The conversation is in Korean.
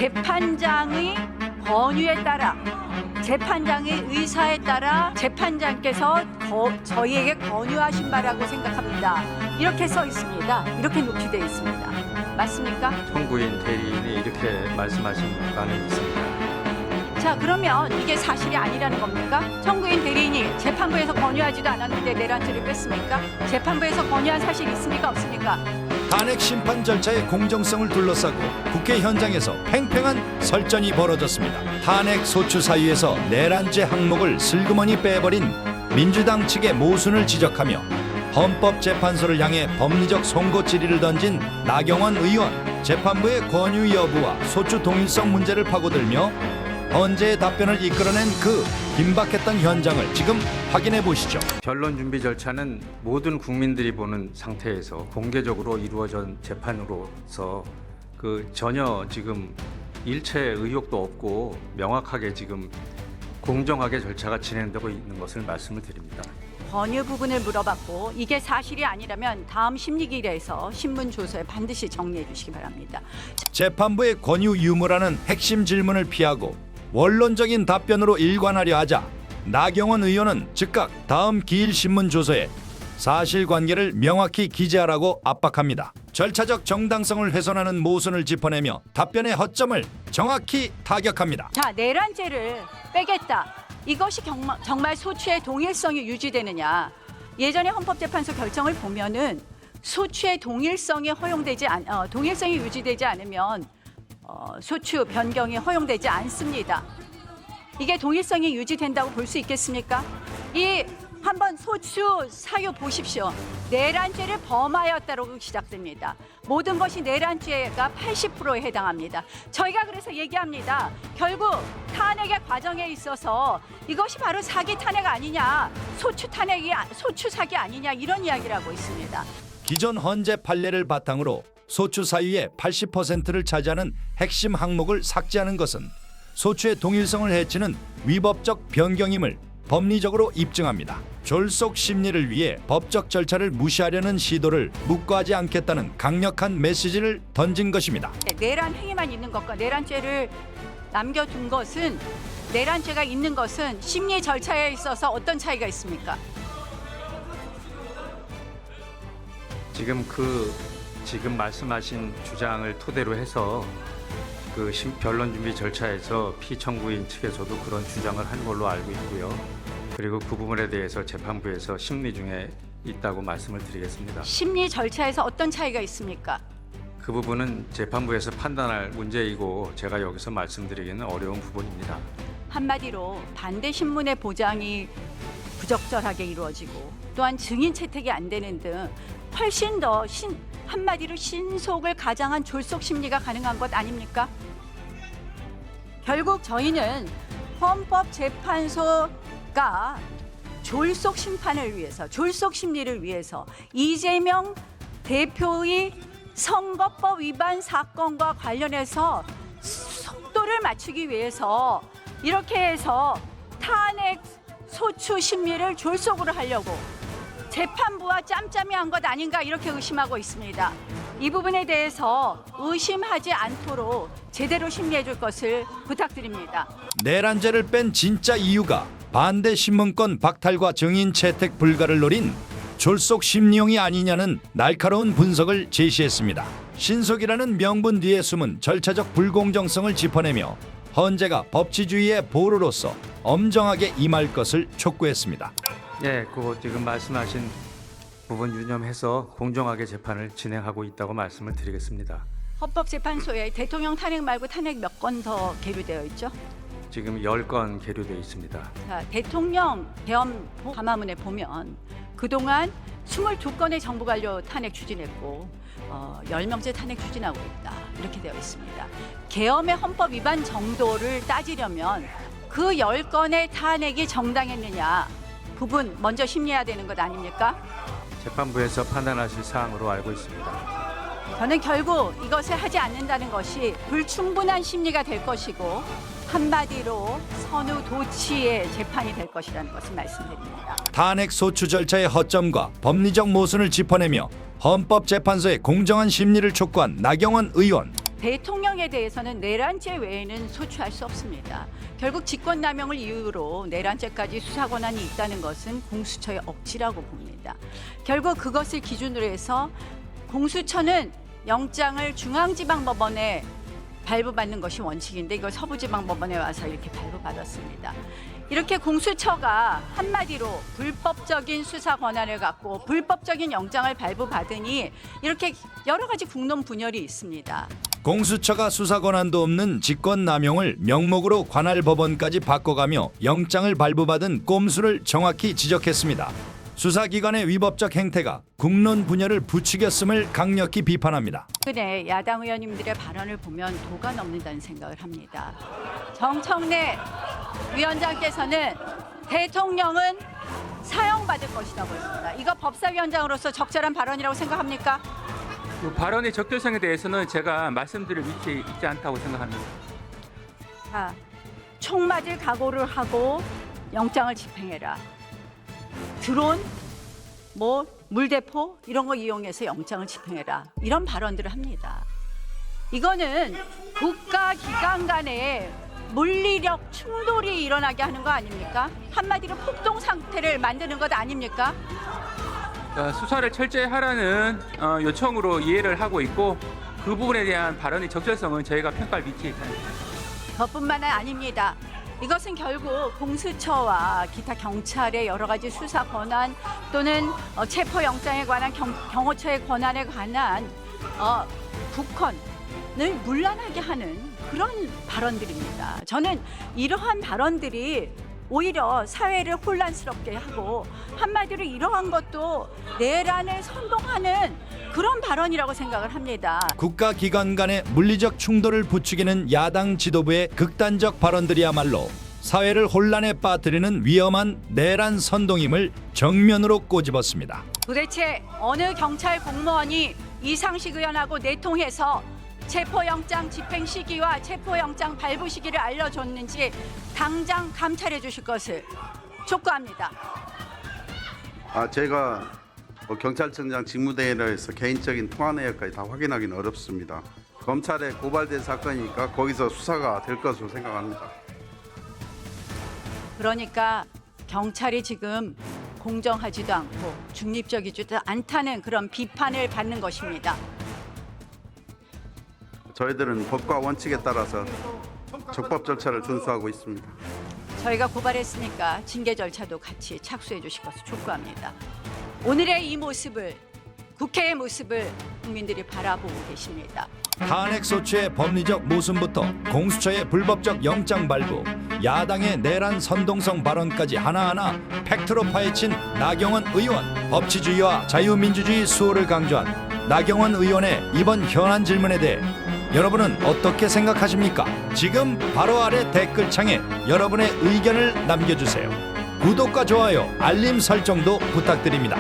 재판장의 권유에 따라, 재판장의 의사에 따라 재판장께서 저희에게 권유하신 바라고 생각합니다. 이렇게 써 있습니다. 이렇게 녹취되어 있습니다. 맞습니까? 청구인 대리인이 이렇게 말씀하신 바는 있습니다. 자, 그러면 이게 사실이 아니라는 겁니까? 청구인 대리인이 재판부에서 권유하지도 않았는데 내란죄를 뺐습니까? 재판부에서 권유한 사실이 있습니까? 없습니까? 탄핵 심판 절차의 공정성을 둘러싸고 국회 현장에서 팽팽한 설전이 벌어졌습니다. 탄핵 소추 사유에서 내란죄 항목을 슬그머니 빼버린 민주당 측의 모순을 지적하며 헌법재판소를 향해 법리적 송곳 질의를 던진 나경원 의원. 재판부의 권유 여부와 소추 동일성 문제를 파고들며 헌재의 답변을 이끌어낸 그 긴박했던 현장을 지금 확인해 보시죠. 변론 준비 절차는 모든 국민들이 보는 상태에서 공개적으로 이루어진 재판으로서 전혀 지금 일체 의혹도 없고 명확하게 지금 공정하게 절차가 진행되고 있는 것을 말씀을 드립니다. 권유 부분을 물어봤고 이게 사실이 아니라면 다음 심리기일에서 신문 조서에 반드시 정리해 주시기 바랍니다. 재판부의 권유 유무라는 핵심 질문을 피하고 원론적인 답변으로 일관하려 하자 나경원 의원은 즉각 다음 기일 신문 조서에 사실관계를 명확히 기재하라고 압박합니다. 절차적 정당성을 훼손하는 모순을 짚어내며 답변의 허점을 정확히 타격합니다. 자, 내란죄를 빼겠다. 이것이 정말 소추의 동일성이 유지되느냐? 예전에 헌법재판소 결정을 보면은 소추의 동일성이 동일성이 유지되지 않으면 소추 변경이 허용되지 않습니다. 이게 동일성이 유지된다고 볼 수 있겠습니까? 한번 소추 사유 보십시오. 내란죄를 범하였다고 시작됩니다. 모든 것이 내란죄가 80%에 해당합니다. 저희가 그래서 얘기합니다. 결국 탄핵의 과정에 있어서 이것이 바로 사기 탄핵 아니냐, 소추 사기 아니냐 이런 이야기를 하고 있습니다. 기존 헌재 판례를 바탕으로 소추 사유의 80%를 차지하는 핵심 항목을 삭제하는 것은 소추의 동일성을 해치는 위법적 변경임을 법리적으로 입증합니다. 졸속 심리를 위해 법적 절차를 무시하려는 시도를 묵과하지 않겠다는 강력한 메시지를 던진 것입니다. 내란 행위만 있는 것과 내란죄를 남겨둔 것은, 내란죄가 있는 것은 심리 절차에 있어서 어떤 차이가 있습니까? 지금 말씀하신 주장을 토대로 해서 변론 준비 절차에서 피청구인 측에서도 그런 주장을 한 걸로 알고 있고요. 그리고 그 부분에 대해서 재판부에서 심리 중에 있다고 말씀을 드리겠습니다. 심리 절차에서 어떤 차이가 있습니까? 그 부분은 재판부에서 판단할 문제이고 제가 여기서 말씀드리기는 어려운 부분입니다. 한마디로 반대 신문의 보장이 부적절하게 이루어지고 또한 증인 채택이 안 되는 등 훨씬 더 한마디로 신속을 가장한 졸속 심리가 가능한 것 아닙니까? 결국 저희는 헌법재판소가 졸속 심판을 위해서, 졸속 심리를 위해서 이재명 대표의 선거법 위반 사건과 관련해서 속도를 맞추기 위해서 이렇게 해서 탄핵 소추 심리를 졸속으로 하려고 재판부와 짬짬이 한 것 아닌가 이렇게 의심하고 있습니다. 이 부분에 대해서 의심하지 않도록 제대로 심리해 줄 것을 부탁드립니다. 내란죄를 뺀 진짜 이유가 반대 신문권 박탈과 증인 채택 불가를 노린 졸속 심리용이 아니냐는 날카로운 분석을 제시했습니다. 신속이라는 명분 뒤에 숨은 절차적 불공정성을 짚어내며 헌재가 법치주의의 보루로서 엄정하게 임할 것을 촉구했습니다. 예, 지금 말씀하신 부분 유념해서 공정하게 재판을 진행하고 있다고 말씀을 드리겠습니다. 헌법재판소에 대통령 탄핵 말고 탄핵 몇 건 더 계류되어 있죠? 지금 10건 계류되어 있습니다. 자, 대통령 계엄 담화문에 보면 그동안 22건의 정부 관료 탄핵 추진했고 10명째 탄핵 추진하고 있다. 이렇게 되어 있습니다. 계엄의 헌법 위반 정도를 따지려면 그 10건의 탄핵이 정당했느냐 부분 먼저 심리해야 되는 것 아닙니까? 재판부에서 판단하실 사항으로 알고 있습니다. 저는 결국 이것을 하지 않는다는 것이 불충분한 심리가 될 것이고 한마디로 선후 도치의 재판이 될 것이라는 것을 말씀드립니다. 탄핵 소추 절차의 허점과 법리적 모순을 짚어내며 헌법재판소의 공정한 심리를 촉구한 나경원 의원. 대통령에 대해서는 내란죄 외에는 소추할 수 없습니다. 결국 직권남용을 이유로 내란죄까지 수사 권한이 있다는 것은 공수처의 억지라고 봅니다. 결국 그것을 기준으로 해서 공수처는 영장을 중앙지방법원에 발부받는 것이 원칙인데 이걸 서부지방법원에 와서 이렇게 발부받았습니다. 이렇게 공수처가 한마디로 불법적인 수사 권한을 갖고 불법적인 영장을 발부받으니 이렇게 여러 가지 국론 분열이 있습니다. 공수처가 수사 권한도 없는 직권남용을 명목으로 관할 법원까지 바꿔가며 영장을 발부받은 꼼수를 정확히 지적했습니다. 수사기관의 위법적 행태가 국론 분열을 부추겼음을 강력히 비판합니다. 최근에 야당 의원님들의 발언을 보면 도가 넘는다는 생각을 합니다. 정청래 위원장께서는 대통령은 사형받을 것이라고 했습니다. 이거 법사위원장으로서 적절한 발언이라고 생각합니까? 그 발언의 적절성에 대해서는 제가 말씀드릴 위치에 있지 않다고 생각합니다. 자, 총 맞을 각오를 하고 영장을 집행해라. 드론, 물대포 이런 거 이용해서 영장을 집행해라. 이런 발언들을 합니다. 이거는 국가기관 간에 물리력 충돌이 일어나게 하는 거 아닙니까? 한마디로 폭동 상태를 만드는 것 아닙니까? 수사를 철저히 하라는 요청으로 이해를 하고 있고 그 부분에 대한 발언의 적절성은 저희가 평가할 위치에 있습니다. 그것뿐만 아닙니다. 이것은 결국 공수처와 기타 경찰의 여러 가지 수사 권한 또는 체포영장에 관한 경호처의 권한에 관한 국헌을 문란하게 하는 그런 발언들입니다. 저는 이러한 발언들이 오히려 사회를 혼란스럽게 하고 한마디로 이러한 것도 내란을 선동하는 그런 발언이라고 생각을 합니다. 국가기관 간의 물리적 충돌을 부추기는 야당 지도부의 극단적 발언들이야말로 사회를 혼란에 빠뜨리는 위험한 내란 선동임을 정면으로 꼬집었습니다. 도대체 어느 경찰 공무원이 이상식 의원하고 내통해서 체포영장 집행 시기와 체포영장 발부 시기를 알려줬는지 당장 감찰해 주실 것을 촉구합니다. 제가 경찰청장 직무대행에서 개인적인 통화 내역까지 다 확인하기는 어렵습니다. 검찰에 고발된 사건이니까 거기서 수사가 될 것으로 생각합니다. 그러니까 경찰이 지금 공정하지도 않고 중립적이지도 않다는 그런 비판을 받는 것입니다. 저희들은 법과 원칙에 따라서 적법 절차를 준수하고 있습니다. 저희가 고발했으니까 징계 절차도 같이 착수해 주실 것을 촉구합니다. 오늘의 이 모습을, 국회의 모습을 국민들이 바라보고 계십니다. 탄핵 소추의 법리적 모순부터 공수처의 불법적 영장 발부, 야당의 내란 선동성 발언까지 하나하나 팩트로 파헤친 나경원 의원. 법치주의와 자유민주주의 수호를 강조한 나경원 의원의 이번 현안 질문에 대해 여러분은 어떻게 생각하십니까? 지금 바로 아래 댓글창에 여러분의 의견을 남겨주세요. 구독과 좋아요, 알림 설정도 부탁드립니다.